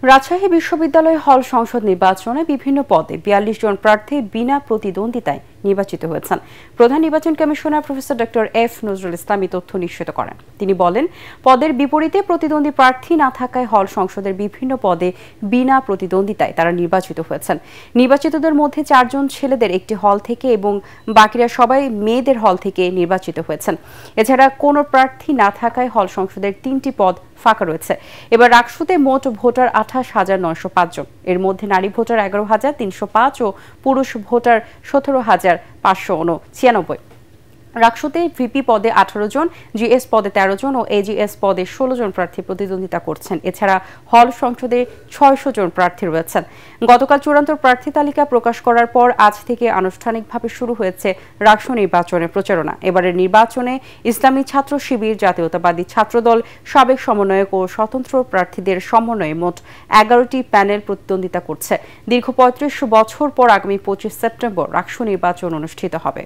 রাজশাহী বিশ্ববিদ্যালয় হল সংসদ নির্বাচনে বিভিন্ন পদে ৪২ জন প্রার্থী বিনা প্রতিদ্বন্দ্বিতায় নির্বাচিত হয়েছেন। প্রধান নির্বাচন commissioner professor doctor F Nazrul Islam এই তথ্য নিশ্চিত করেন। তিনি বলেন, পদের বিপরীতে প্রতিদ্বন্দ্বী প্রার্থী না থাকায় হল সংসদের বিভিন্ন পদে বিনা প্রতিদ্বন্দ্বিতায় তারা নির্বাচিত হয়েছেন। নির্বাচিতদের মধ্যে ৪ জন ছেলেদের একটি হল থেকে এবং বাকিরা সবাই মেয়েদের হল থেকে নির্বাচিত হয়েছেন। এছাড়া কোনো প্রার্থী না থাকায় হল সংসদের ৩টি পদ ফাঁকা রয়েছে। এবার রাকসুতে মোট ভোটার ২৮,৯০৫ জন। এর মধ্যে নারী ভোটার ১১,৩০৫ ও পুরুষ ভোটার ১৭,৫৯৬। রাকসুতে ভিপি পদে ১৮ জন, জিএস পদে ১৩ জন ও এজিএস পদে ১৬ জন প্রার্থী প্রতিদ্বন্দ্বিতা করছেন। এছাড়া হল সংসদে ৬০০ জন প্রার্থী রয়েছেন। গতকাল চূড়ান্ত প্রার্থী তালিকা প্রকাশ করার পর আজ থেকে আনুষ্ঠানিকভাবে শুরু হয়েছে রাকসু নির্বাচনের প্রচারণা। এবারের নির্বাচনে ইসলামী ছাত্র শিবির, জাতীয়তাবাদী ছাত্রদল, সাবেক সমন্বয়ক ও স্বতন্ত্র প্রার্থীদের সমন্বয়ে মোট ১১টি প্যানেল প্রতিদ্বন্দ্বিতা করছে। দীর্ঘ ৩৫ বছর পর আগামী ২৫ সেপ্টেম্বর রাকসু নির্বাচন অনুষ্ঠিত হবে।